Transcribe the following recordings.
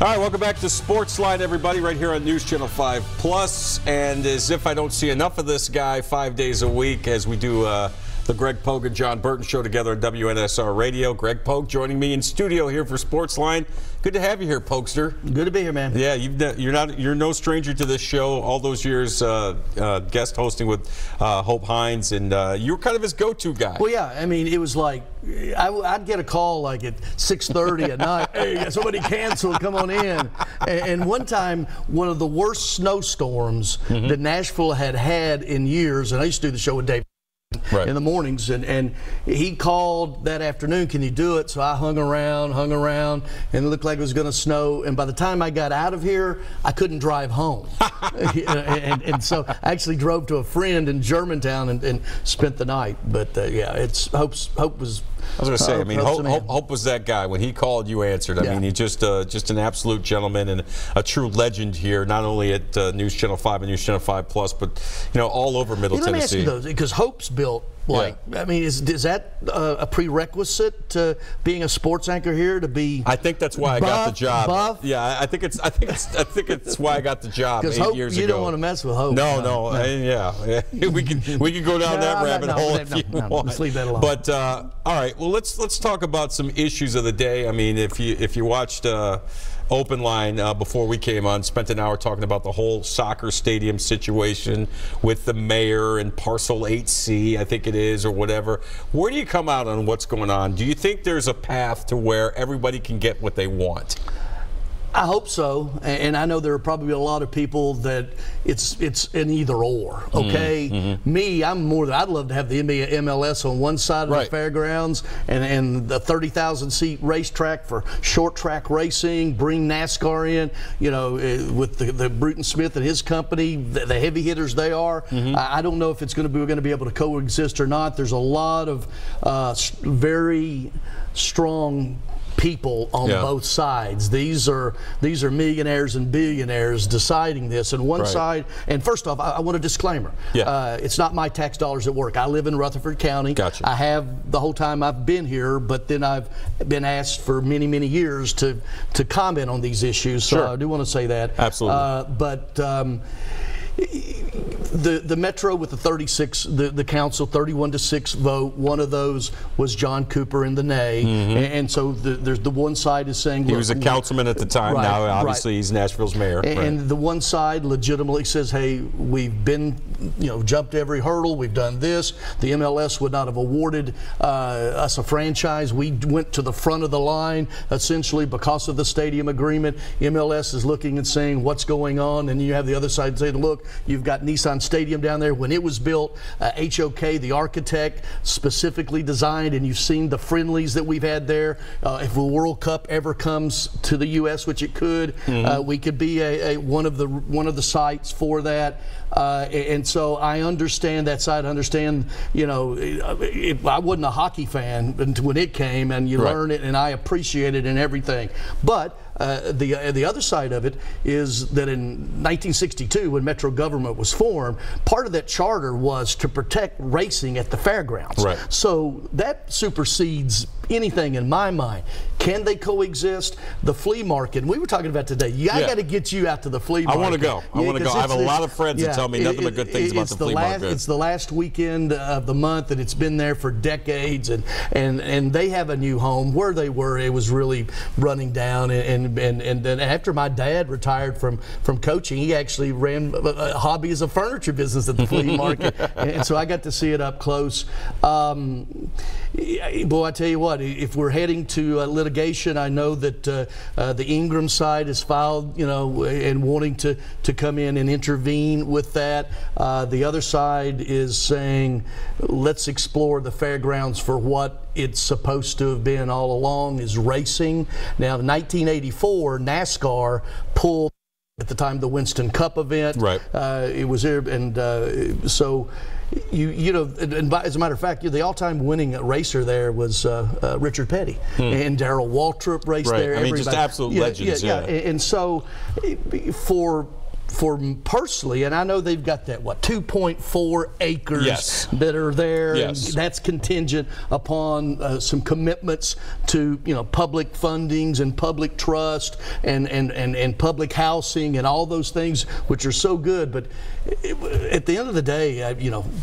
All right, welcome back to SportsLine, everybody, right here on News Channel 5 Plus. And as if I don't see enough of this guy 5 days a week as we do the Greg Pogue and Jon Burton show together on WNSR Radio. Greg Pogue joining me in studio here for SportsLine. Good to have you here, Pokester. Good to be here, man. Yeah, you're no stranger to this show. All those years guest hosting with Hope Hines, and you were kind of his go-to guy. Well, yeah. I mean, it was like I'd get a call like at 6:30 at night. Hey, somebody canceled. Come on in. And one time, one of the worst snowstorms that Nashville had in years, and I used to do the show with Dave. Right. In the mornings, and he called that afternoon, can you do it? So I hung around, and it looked like it was going to snow, and by the time I got out of here, I couldn't drive home. and so I actually drove to a friend in Germantown and spent the night. But yeah, it's Hope was. I was going to say, I mean, Hope was that guy. When he called, you answered. I mean, he's just an absolute gentleman and a true legend here, not only at News Channel 5 and News Channel 5 Plus, but all over Middle Tennessee. Let me ask you though, because Hope's built like, I mean, is that a prerequisite to being a sports anchor here? To be? I think that's why I got the job. Buff? Yeah, I think it's why I got the job 8 years ago. You don't want to mess with Hope. No. Yeah. we can go down that rabbit hole if you want. Let's leave that alone. But all right, well, let's talk about some issues of the day. I mean, if you watched Open Line before we came on, spent an hour talking about the whole soccer stadium situation with the mayor and Parcel 8C, I think it is, or whatever. Where do you come out on what's going on? Do you think there's a path to where everybody can get what they want? I hope so, and I know there are probably a lot of people that it's an either or. Okay, me, I'm more than I'd love to have the MLS on one side of the fairgrounds and the 30,000 seat racetrack for short track racing. Bring NASCAR in, with the Bruton Smith and his company, the heavy hitters they are. I don't know if we're going to be able to coexist or not. There's a lot of very strong people on both sides. These are millionaires and billionaires deciding this. And one side, and first off, I want a disclaimer. It's not my tax dollars at work. I live in Rutherford County. Gotcha. I have the whole time I've been here, but then I've been asked for many, many years to comment on these issues. So I do want to say that. Absolutely. The Metro with the 36, the council 31-6 vote. One of those was John Cooper in the nay, and so there's the one side is saying he was a councilman at the time. Now obviously he's Nashville's mayor. And the one side legitimately says, hey, we've been jumped every hurdle. We've done this. The MLS would not have awarded us a franchise. We went to the front of the line essentially because of the stadium agreement. MLS is looking and saying what's going on, and you have the other side saying, look, you've got Nissan Stadium down there. When it was built, HOK, the architect, specifically designed, and you've seen the friendlies that we've had there. If the World Cup ever comes to the U.S., which it could, we could be one of the sites for that. And so I understand that side. I understand, I wasn't a hockey fan when it came, and you learn it, and I appreciate it and everything. But the other side of it is that in 1962, when Metro government was formed, part of that charter was to protect racing at the fairgrounds. So that supersedes anything in my mind. Can they coexist? The flea market, and we were talking about today. I got to get you out to the flea market. I want to go. I have a lot of friends that tell me nothing but good things about the flea market. It's the last weekend of the month, and it's been there for decades. And they have a new home. Where they were, it was really running down. And then after my dad retired from coaching, he actually ran a hobby as a furniture business at the flea market, and so I got to see it up close. Boy, I tell you what, if we're heading to litigation, I know that the Ingram side has filed, and wanting to come in and intervene with that. The other side is saying, let's explore the fairgrounds for what it's supposed to have been all along, is racing. Now, in 1984, NASCAR pulled at the time the Winston Cup event. It was there, and so. And as a matter of fact, the all-time winning racer there was Richard Petty, and Darrell Waltrip raced there. I mean, just absolute legends. And so for personally, and I know they've got that 2.4 acres Yes. that are there, Yes. and that's contingent upon some commitments to public fundings and public trust and public housing and all those things, which are so good. But at the end of the day,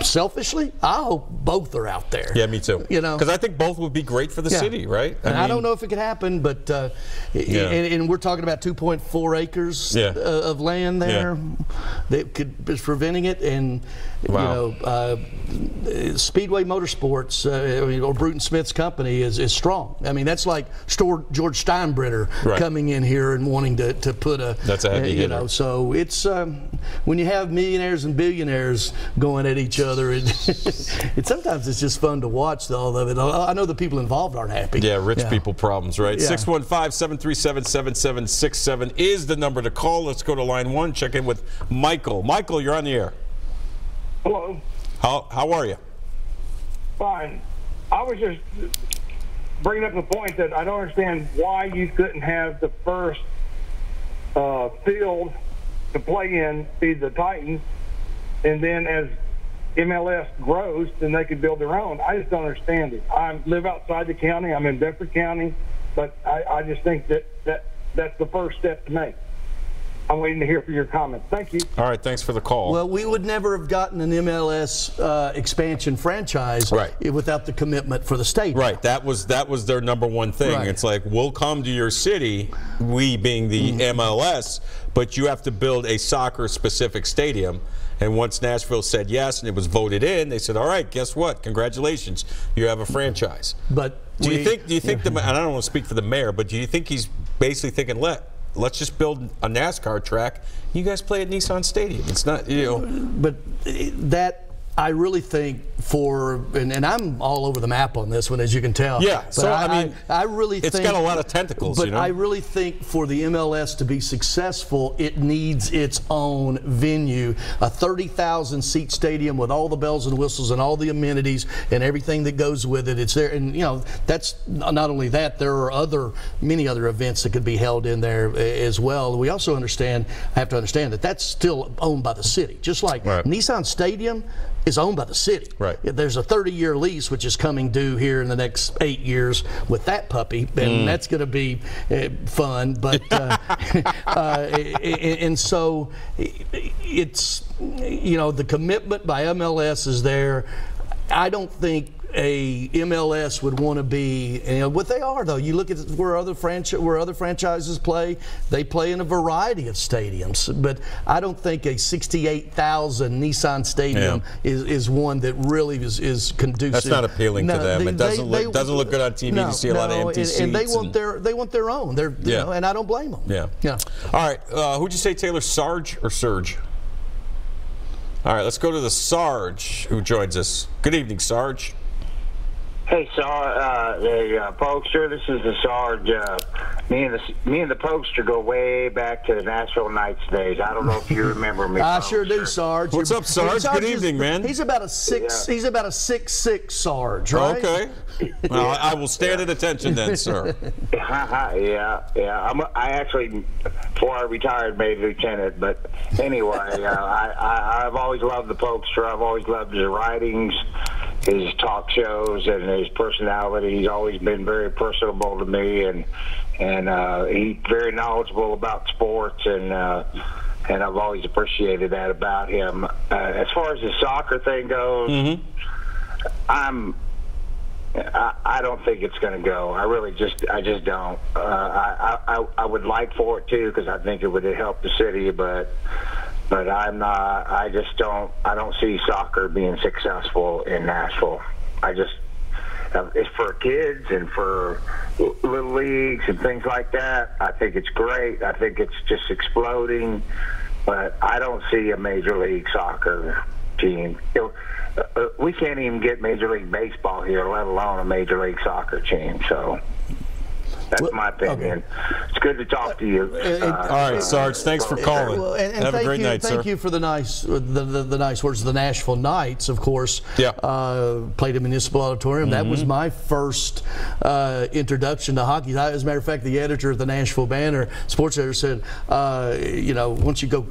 selfishly, I hope both are out there. Yeah, me too. Because I think both would be great for the city, right? I don't know if it could happen, but and we're talking about 2.4 acres of land there that could be preventing it. And Speedway Motorsports, or Bruton Smith's company is strong. I mean, that's like George Steinbrenner coming in here and wanting to put a. That's a heavy hitter. So it's when you have millionaires and billionaires going at each other, sometimes it's just fun to watch all of it. I know the people involved aren't happy. Yeah, rich people problems, right? Yeah. 615-737-7767 is the number to call. Let's go to line 1. Check in with Michael. Michael, you're on the air. Hello. How are you? Fine. I was just bringing up the point that I don't understand why you couldn't have the first field to play in be the Titans, and then as MLS grows, then they could build their own. I just don't understand it. I live outside the county. I'm in Bedford County, but I just think that's the first step to make. I'm waiting to hear for your comments. Thank you. All right, thanks for the call. Well, we would never have gotten an MLS expansion franchise without the commitment for the state. Right, that was their number one thing. Right. It's like, we'll come to your city, we being the MLS, but you have to build a soccer-specific stadium. And once Nashville said yes and it was voted in, they said, all right, guess what? Congratulations, you have a franchise. But do you think and I don't want to speak for the mayor, but do you think he's basically thinking, let's just build a NASCAR track. You guys play at Nissan Stadium. It's not, But that, I really think and I'm all over the map on this one, as you can tell. Yeah, but so I mean, I really think it's got a lot of tentacles, But I really think for the MLS to be successful, it needs its own venue, a 30,000 seat stadium with all the bells and whistles and all the amenities and everything that goes with it. It's there, and that's not only that. There are many other events that could be held in there as well. We also have to understand that that's still owned by the city, just like Nissan Stadium is owned by the city. Right. There's a 30-year lease which is coming due here in the next 8 years with that puppy, and that's going to be fun. But and so it's the commitment by MLS is there. I don't think a MLS would want to be, what they are though. You look at where other franchises play. They play in a variety of stadiums, but I don't think a 68,000 Nissan Stadium is one that really is conducive. That's not appealing to them. It doesn't look good on TV. You see a lot of empty seats. And they want their own. And I don't blame them. Yeah. All right. Who'd you say, Taylor? Sarge or Surge? All right. Let's go to the Sarge who joins us. Good evening, Sarge. Hey, Pokester, this is the Sarge. Me and the Pokester go way back to the Nashville Knights days. I don't know if you remember me. I sure do, Sarge. What's up, Sarge? Good evening, man. He's about a 6'6" Sarge, right? Okay. Well, I will stand at attention then, sir. Yeah. I actually, before I retired, made lieutenant. But anyway, I've always loved the Pokester. I've always loved his writings, his talk shows, and his personality. He's always been very personable to me, and he's very knowledgeable about sports, and I've always appreciated that about him. As far as the soccer thing goes, I don't think it's going to go. I just don't. I would like for it to, because I think it would help the city, but I'm not. I don't see soccer being successful in Nashville. It's for kids and for little leagues and things like that. I think it's great. I think it's just exploding, but I don't see a Major League Soccer team. We can't even get Major League Baseball here, let alone a Major League Soccer team. So That's my opinion. Okay. It's good to talk to you. All right, Sarge. Thanks for calling. And have a great night, sir. Thank you for the nice words. The Nashville Knights, of course, played at Municipal Auditorium. That was my first introduction to hockey. As a matter of fact, the editor of the Nashville Banner, sports editor, said, once you go,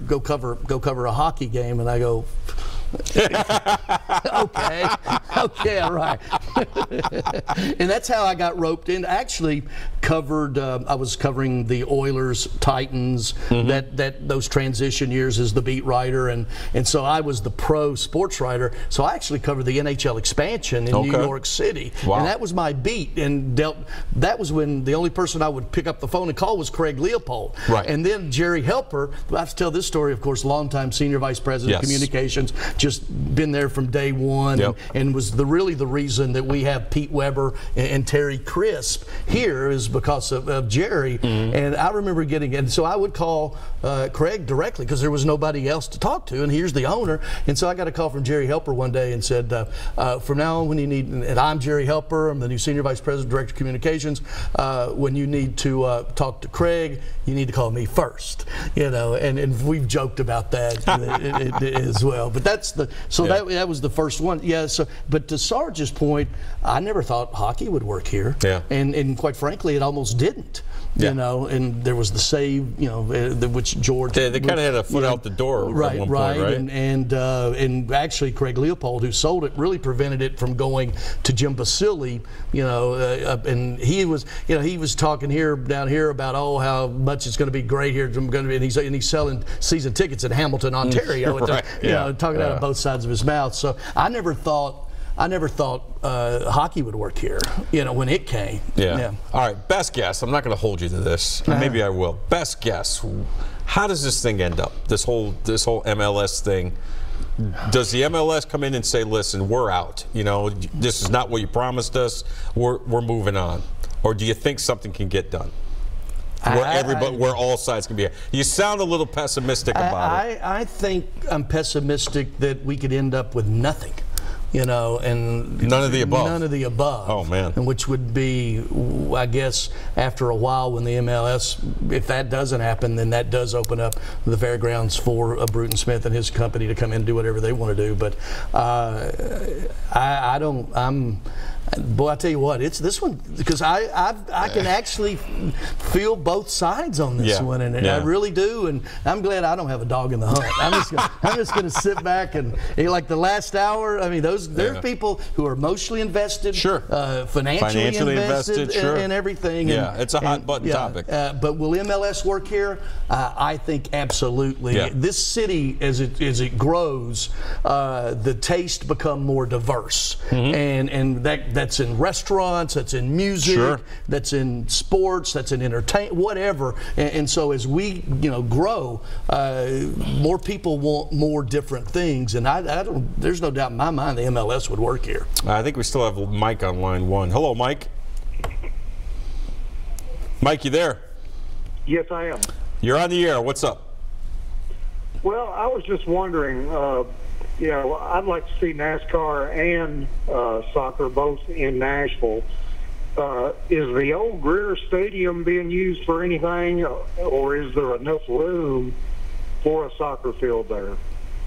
go cover a hockey game, and I go, okay, all right. And that's how I got roped in. I actually covered. I was covering the Oilers, Titans, those transition years as the beat writer, and so I was the pro sports writer. So I actually covered the NHL expansion in New York City, and that was my beat. And that was when the only person I would pick up the phone and call was Craig Leopold. Right. And then Jerry Helper. I have to tell this story, of course. Longtime senior vice president of communications. Just been there from day one, and was really the reason that we have Pete Weber and Terry Crisp here is because of Jerry. And I remember and so I would call Craig directly because there was nobody else to talk to, and here's the owner. And so I got a call from Jerry Helper one day and said, from now on, when you need, and I'm Jerry Helper, I'm the new senior vice president, director of communications, when you need to talk to Craig, you need to call me first, and we've joked about that as well. But that's that was the first one. So but to Sarge's point, I never thought hockey would work here. And quite frankly, it almost didn't. And there was the save, which George. They kind of had a foot out the door at one point, right? And actually, Craig Leopold, who sold it, really prevented it from going to Jim Basile. And he was talking down here about how much it's going to be great here. And he's selling season tickets in Hamilton, Ontario. Talking out of both sides of his mouth. So I never thought hockey would work here, when it came. All right, best guess. I'm not going to hold you to this. Maybe I will. Best guess. How does this thing end up? This whole MLS thing. Does the MLS come in and say, "Listen, we're out. This is not what you promised us. We're moving on," or do you think something can get done? Where all sides can be. You sound a little pessimistic about it. I think I'm pessimistic that we could end up with nothing. And none of the above. None of the above. Oh man. And which would be, I guess, after a while, when the MLS, if that doesn't happen, then that does open up the fairgrounds for Bruton Smith and his company to come in and do whatever they want to do. But boy, I tell you what, it's this one, because I can actually feel both sides on this one, and I really do, and I'm glad I don't have a dog in the hunt. I'm just going to sit back and like the last hour. I mean, there's people who are emotionally invested, financially invested, and everything. It's a hot button topic. But will MLS work here? I think absolutely. This city, as it grows, the taste become more diverse, and that's in restaurants, that's in music, that's in sports, that's in entertainment, whatever. And so as we grow, more people want more different things, and there's no doubt in my mind the MLS would work here. I think we still have Mike on line one. Hello, Mike. Mike, you there? Yes, I am. You're on the air. What's up? Well, I was just wondering, I'd like to see NASCAR and soccer both in Nashville. Is the old Greer Stadium being used for anything, or is there enough room for a soccer field there?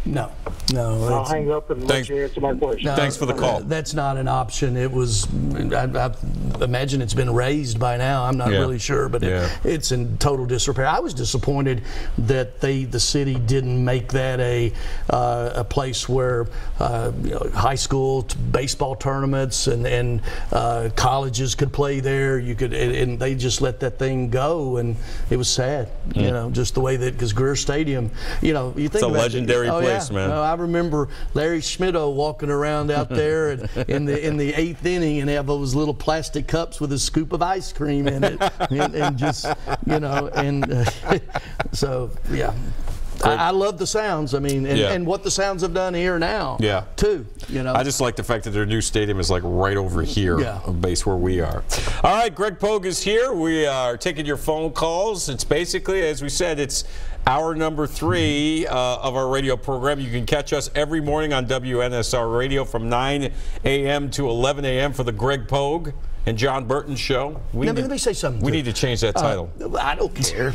No. I'll hang up and let you answer my question. No, thanks for the call. That's not an option. It was, I imagine it's been raised by now. I'm not really sure, but it's in total disrepair. I was disappointed that the city didn't make that a place where high school baseball tournaments and colleges could play there. And they just let that thing go, and it was sad. Just the way that, because Greer Stadium, you think it's a legendary place. Man. I remember Larry Schmittou walking around out there in the 8th inning and have those little plastic cups with a scoop of ice cream in it, and just so I love the sounds. I mean, and what the sounds have done here now. Too. I just like the fact that their new stadium is like right over here, base where we are. All right, Greg Pogue is here. We are taking your phone calls. It's basically, as we said, it's hour number 3 of our radio program. You can catch us every morning on WNSR Radio from 9 a.m. to 11 a.m. for the Greg Pogue and Jon Burton show. Let me say something. We need to change that title. I don't care.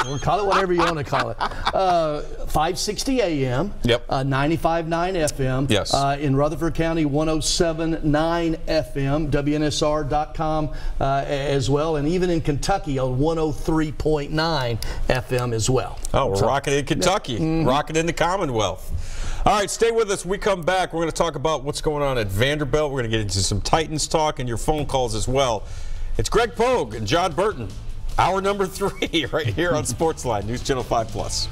We'll call it whatever you want to call it. 560 AM. Yep. 95.9 FM. Yes. In Rutherford County, 107.9 FM. WNSR.com as well, and even in Kentucky on 103.9 FM as well. Oh, we're rocking in Kentucky, rocking in the Commonwealth. All right, stay with us. When we come back, we're going to talk about what's going on at Vanderbilt. We're going to get into some Titans talk and your phone calls as well. It's Greg Pogue and Jon Burton, hour number 3, right here on SportsLine, News Channel 5+.